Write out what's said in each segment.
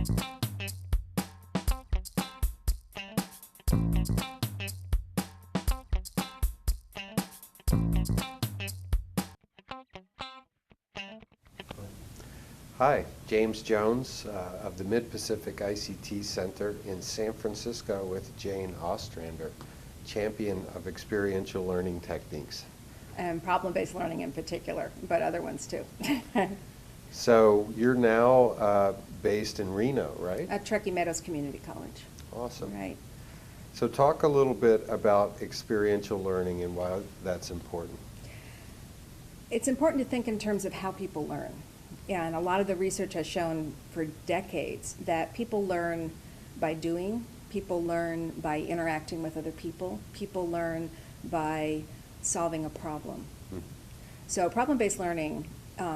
Hi, James Jones of the Mid-Pacific ICT Center in San Francisco with Jane Ostrander, champion of experiential learning techniques. And problem-based learning in particular, but other ones too. So you're now based in Reno, right? At Truckee Meadows Community College. Awesome. Right. So talk a little bit about experiential learning and why that's important. It's important to think in terms of how people learn. And a lot of the research has shown for decades that people learn by doing, people learn by interacting with other people learn by solving a problem. Mm-hmm. So problem-based learning,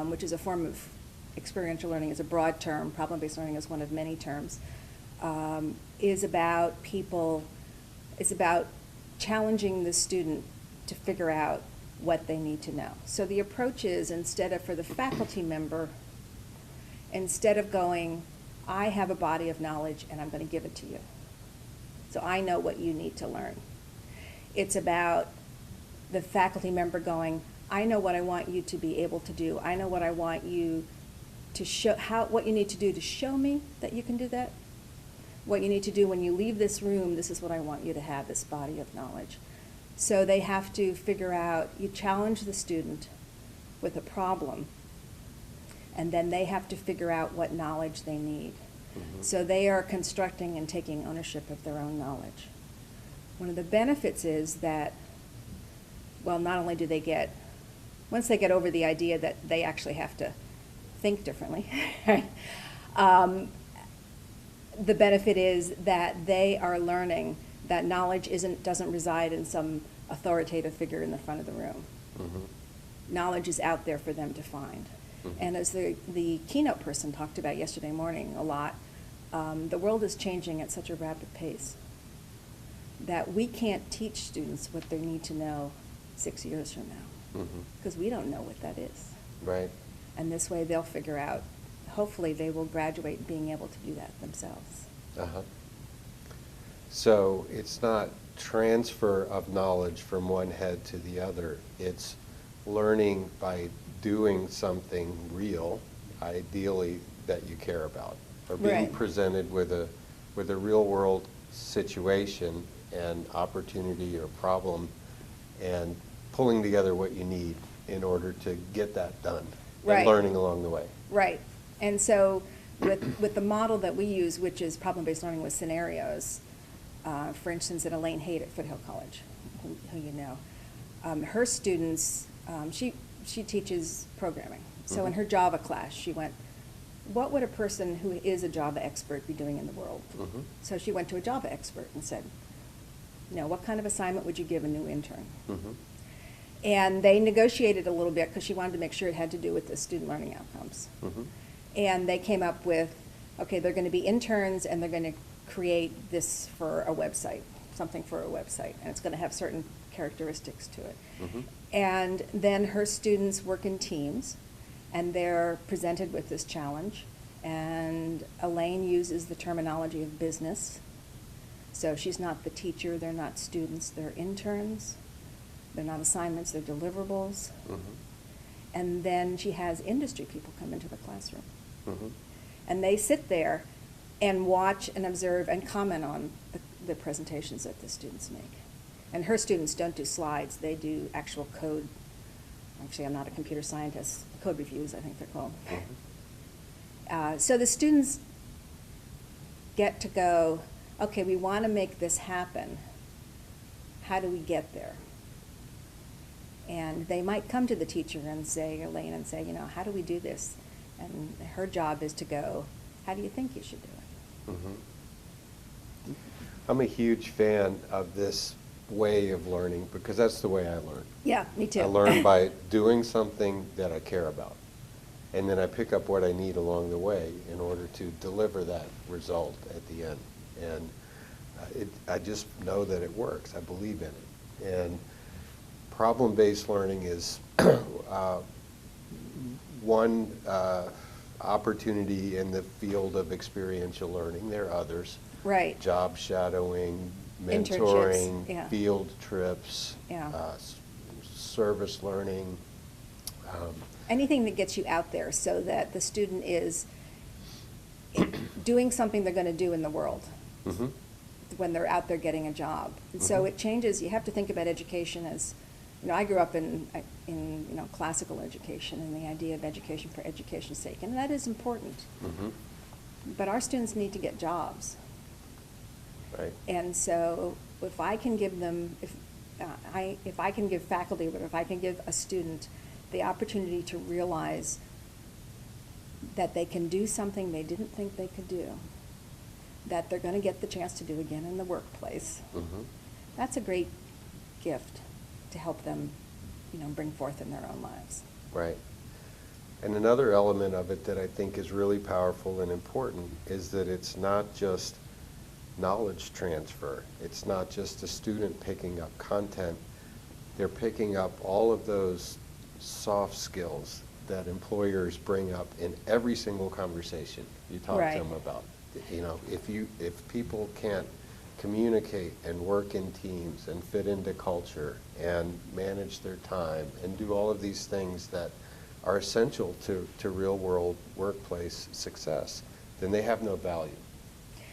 which is a form of experiential learning, is a broad term. Problem-based learning is one of many terms, is about challenging the student to figure out what they need to know. So the approach is, instead of for the faculty member, instead of going, I have a body of knowledge and I'm going to give it to you, so I know what you need to learn. It's about the faculty member going, I know what I want you to be able to do. I know what I want you to show, what you need to do to show me that you can do that. What you need to do when you leave this room, this is what I want you to have, this body of knowledge. So they have to figure out, you challenge the student with a problem, and then they have to figure out what knowledge they need. Mm-hmm. So they are constructing and taking ownership of their own knowledge. One of the benefits is that, well, not only do they get, once they get over the idea that they actually have to think differently, the benefit is that they are learning that knowledge doesn't reside in some authoritative figure in the front of the room. Mm-hmm. Knowledge is out there for them to find. Mm-hmm. And as the keynote person talked about yesterday morning a lot, the world is changing at such a rapid pace that we can't teach students what they need to know 6 years from now, because we don't know what that is. Right. And this way they'll figure out, hopefully they will graduate being able to do that themselves. Uh-huh. So it's not transfer of knowledge from one head to the other. It's learning by doing something real, ideally that you care about, or being right. presented with a real world situation and opportunity or problem, and pulling together what you need in order to get that done, right. and learning along the way. Right. And so with the model that we use, which is problem-based learning with scenarios, for instance, at Elaine Haight at Foothill College, who you know, her students, she teaches programming. So in her Java class, she went, what would a person who is a Java expert be doing in the world? Mm-hmm. So she went to a Java expert and said, what kind of assignment would you give a new intern? Mm-hmm. And they negotiated a little bit because she wanted to make sure it had to do with the student learning outcomes. Mm-hmm. And they came up with, okay, they're going to be interns and they're going to create this for a website, something for a website, and it's going to have certain characteristics to it. Mm-hmm. And then her students work in teams, and they're presented with this challenge, and Elaine uses the terminology of business. So she's not the teacher, they're not students, they're interns. They're not assignments, they're deliverables. Mm-hmm. And then she has industry people come into the classroom. Mm-hmm. And they sit there and watch and observe and comment on the presentations that the students make. And her students don't do slides, they do actual code. Actually, I'm not a computer scientist. Code reviews, I think they're called. Mm-hmm. So the students get to go, okay, we want to make this happen. How do we get there? And they might come to the teacher and say, Elaine, and say, how do we do this? And her job is to go, how do you think you should do it? Mm-hmm. I'm a huge fan of this way of learning because that's the way I learn. Yeah, me too. I learn by doing something that I care about. And then I pick up what I need along the way in order to deliver that result at the end. And I just know that it works. I believe in it. And problem-based learning is one opportunity in the field of experiential learning. There are others. Right. Job shadowing, Internships, mentoring, yeah. field trips, Yeah. Service learning. Anything that gets you out there so that the student is doing something they're going to do in the world Mhm. when they're out there getting a job. And so Mhm. it changes. You have to think about education as, I grew up in classical education and the idea of education for education's sake, and that is important. Mhm. But our students need to get jobs. Right. And so if I can give them, if I can give faculty, or if I can give a student the opportunity to realize that they can do something they didn't think they could do, that they're going to get the chance to do again in the workplace, Mhm. that's a great gift to help them, bring forth in their own lives. Right. And another element of it that I think is really powerful and important is that it's not just knowledge transfer. It's not just a student picking up content. They're picking up all of those soft skills that employers bring up in every single conversation you talk Right. to them about. If people can't communicate and work in teams and fit into culture and manage their time and do all of these things that are essential to real world workplace success, then they have no value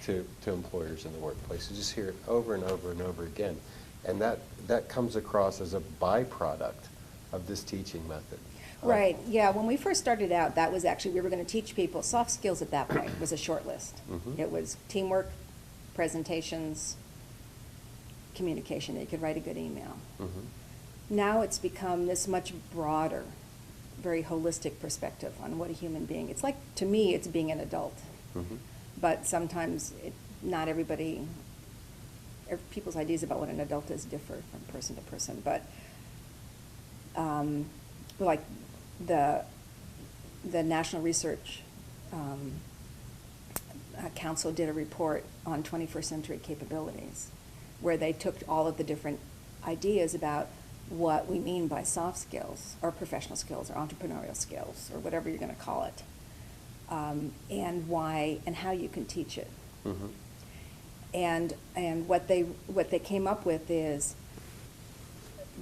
to employers in the workplace. You just hear it over and over and over again. And that comes across as a byproduct of this teaching method. Right, yeah, when we first started out, that was actually, we were going to teach people soft skills at that point, was a short list. Mhm. It was teamwork, presentations, communication, that you could write a good email. Mhm. Now it's become this much broader, very holistic perspective on what a human being, it's like, to me, it's being an adult. Mhm. But sometimes not everybody, people's ideas about what an adult is differ from person to person. But like the National Research Council did a report on 21st century capabilities, where they took all of the different ideas about what we mean by soft skills or professional skills or entrepreneurial skills or whatever you're going to call it, and why and how you can teach it. Mhm. And what they came up with is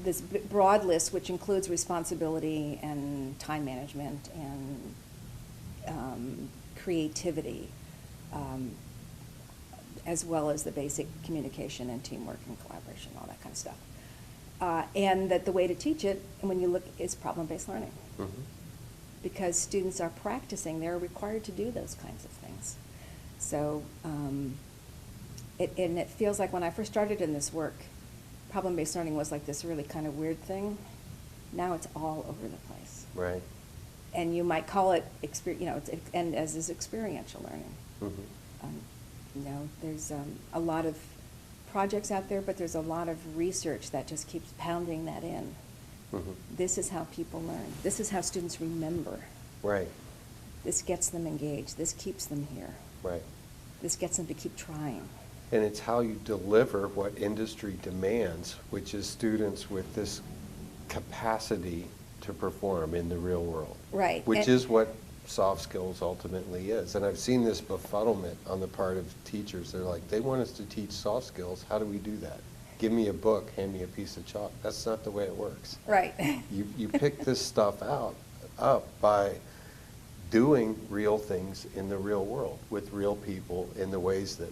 this broad list, which includes responsibility and time management and creativity, as well as the basic communication and teamwork and collaboration, all that kind of stuff. And that the way to teach it, when you look, is problem-based learning. Mhm. Because students are practicing, they're required to do those kinds of things. So, it feels like when I first started in this work, problem-based learning was like this really kind of weird thing. Now it's all over the place. Right. And you might call it, and as is experiential learning. Mhm. There's a lot of projects out there, but there's a lot of research that just keeps pounding that in. Mhm. This is how people learn. This is how students remember. Right. This gets them engaged. This keeps them here. Right. This gets them to keep trying. And it's how you deliver what industry demands, which is students with this capacity to perform in the real world. Right. Which And- is what soft skills ultimately is. And I've seen this befuddlement on the part of teachers. They're like, they want us to teach soft skills. How do we do that? Give me a book, hand me a piece of chalk. That's not the way it works. Right. You pick this stuff up by doing real things in the real world with real people in the ways that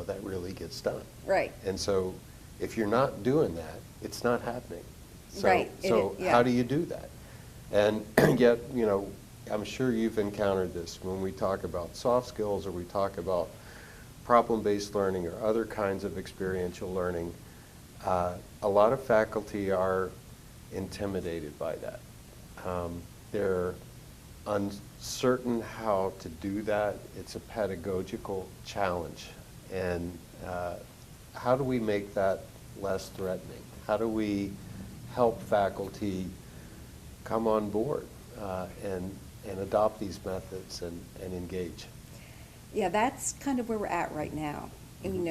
that really gets done. Right. And so if you're not doing that, it's not happening. So, Right. So Yeah. how do you do that? And yet, I'm sure you've encountered this when we talk about soft skills or we talk about problem-based learning or other kinds of experiential learning. A lot of faculty are intimidated by that. They're uncertain how to do that. It's a pedagogical challenge. And how do we make that less threatening? How do we help faculty come on board and adopt these methods and engage? Yeah, that's kind of where we're at right now. And,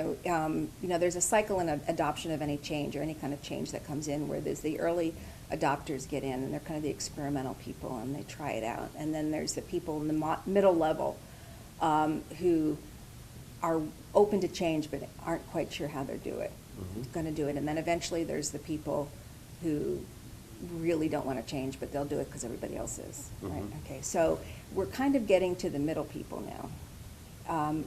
there's a cycle in adoption of any change or any kind of change that comes in where there's the early adopters get in, and they're kind of the experimental people, and they try it out. And then there's the people in the middle level who are open to change but aren't quite sure how they're going to do it. And then eventually there's the people who really don't want to change, but they'll do it because everybody else is. Right? Okay, so we're kind of getting to the middle people now.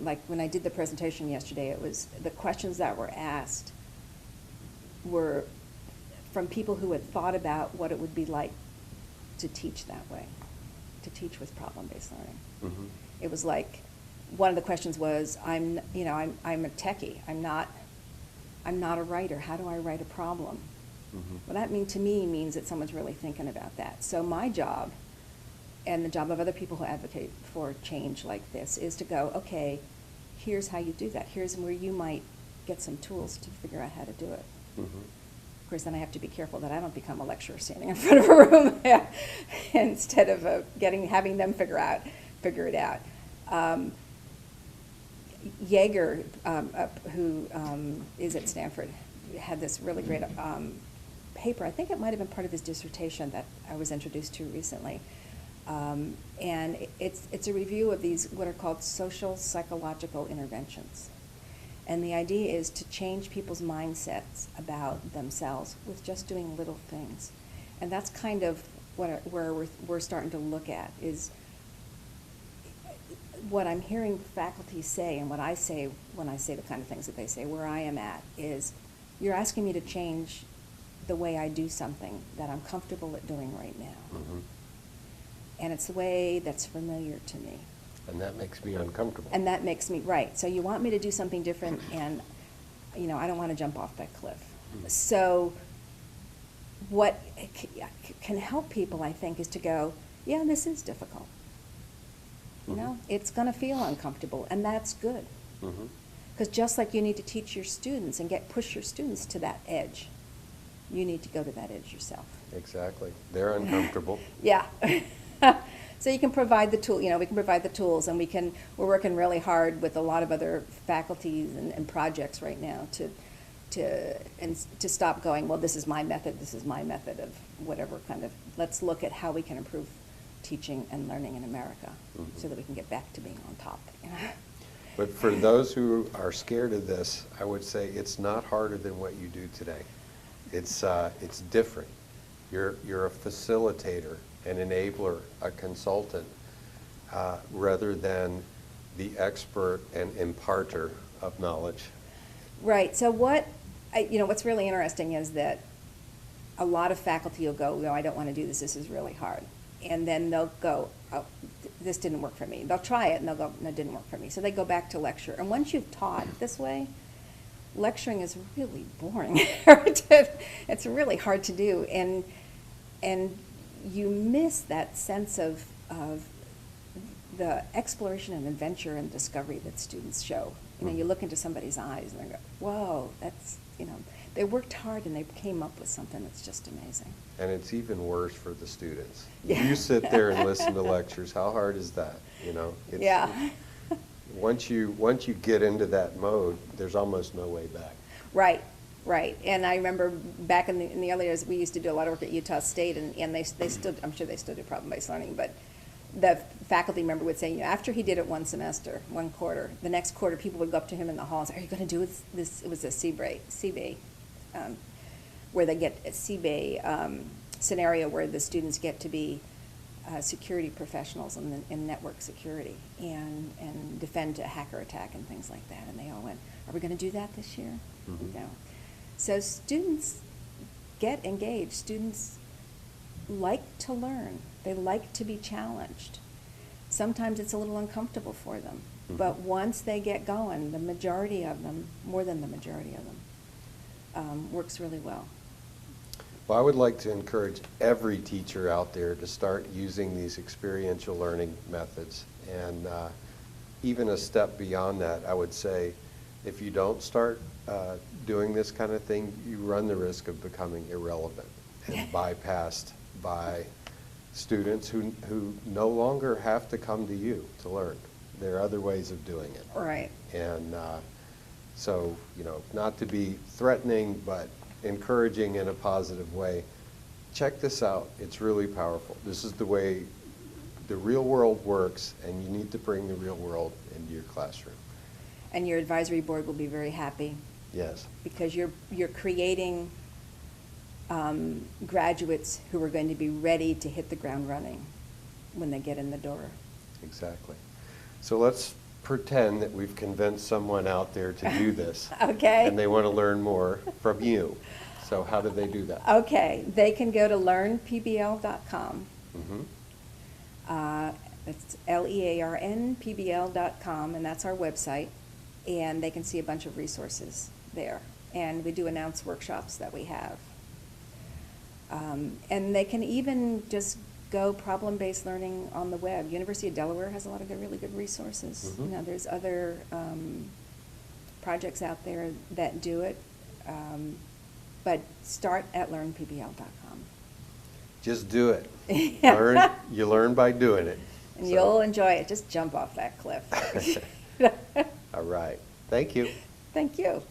Like when I did the presentation yesterday, it was the questions that were asked were from people who had thought about what it would be like to teach that way, to teach with problem-based learning. It was like, one of the questions was, I'm a techie. I'm not a writer. How do I write a problem? Well, that to me means that someone's really thinking about that. So my job, and the job of other people who advocate for change like this, is to go, okay, here's how you do that. Here's where you might get some tools to figure out how to do it. Of course, then I have to be careful that I don't become a lecturer standing in front of a room instead of having them figure it out. Yeager, who is at Stanford, had this really great paper. I think it might have been part of his dissertation that I was introduced to recently. And it's a review of these, what are called social psychological interventions. And the idea is to change people's mindsets about themselves with just doing little things. And that's kind of where we're starting to look at, is what I'm hearing faculty say, and what I say when I say the kind of things that they say, where I am at, is you're asking me to change the way I do something that I'm comfortable at doing right now. And it's the way that's familiar to me. And that makes me uncomfortable. And that makes me, right. So you want me to do something different, and I don't want to jump off that cliff. So what can help people, I think, is to go, yeah, this is difficult. It's going to feel uncomfortable, and that's good. Because just like you need to teach your students and push your students to that edge, you need to go to that edge yourself. Exactly. They're uncomfortable. Yeah. So you can provide the tool, we can provide the tools, and we're working really hard with a lot of other faculties and projects right now to stop going, well, this is my method of whatever kind of, let's look at how we can improve teaching and learning in America so that we can get back to being on top. But for those who are scared of this, I would say it's not harder than what you do today. It's different. You're a facilitator, an enabler, a consultant, rather than the expert and imparter of knowledge. Right. So what's really interesting is that a lot of faculty will go, no, I don't want to do this. This is really hard. And then they'll go, oh, this didn't work for me. They'll try it, and they'll go, no, it didn't work for me. So they go back to lecture. And once you've taught this way, lecturing is really boring. It's really hard to do. And you miss that sense of the exploration and adventure and discovery that students show. You look into somebody's eyes and they go, whoa, that's, they worked hard and they came up with something that's just amazing. And it's even worse for the students. Yeah. You sit there and listen to lectures, how hard is that? Yeah. Once you get into that mode, there's almost no way back. Right. And I remember back in the early years, we used to do a lot of work at Utah State, and they still, I'm sure they still do problem-based learning, but the faculty member would say, after he did it one semester, one quarter, the next quarter people would go up to him in the hall and say, are you going to do this? It was a CBA, where they get a CBA scenario where the students get to be security professionals in network security and defend a hacker attack and things like that. And they all went, are we going to do that this year? No. So students get engaged. Students like to learn. They like to be challenged. Sometimes it's a little uncomfortable for them. But once they get going, the majority of them, more than the majority of them, works really well. Well, I would like to encourage every teacher out there to start using these experiential learning methods. And even a step beyond that, I would say, if you don't start doing this kind of thing, you run the risk of becoming irrelevant and bypassed by students who no longer have to come to you to learn. There are other ways of doing it. Right. And so, not to be threatening, but encouraging in a positive way, check this out. It's really powerful. This is the way the real world works, and you need to bring the real world into your classroom. And your advisory board will be very happy Yes. because you're creating graduates who are going to be ready to hit the ground running when they get in the door. Exactly. So let's pretend that we've convinced someone out there to do this. Okay. And they want to learn more from you. So how do they do that? Okay, they can go to learnpbl.com. Mhm. It's learnpbl.com, and that's our website. And they can see a bunch of resources there. And we do announce workshops that we have. And they can even just go problem-based learning on the web. University of Delaware has a lot of really good resources. Mhm. You know, there's other projects out there that do it. But start at learnpbl.com. Just do it. Yeah. You learn by doing it. And So- you'll enjoy it. Just jump off that cliff. All right. Thank you. Thank you.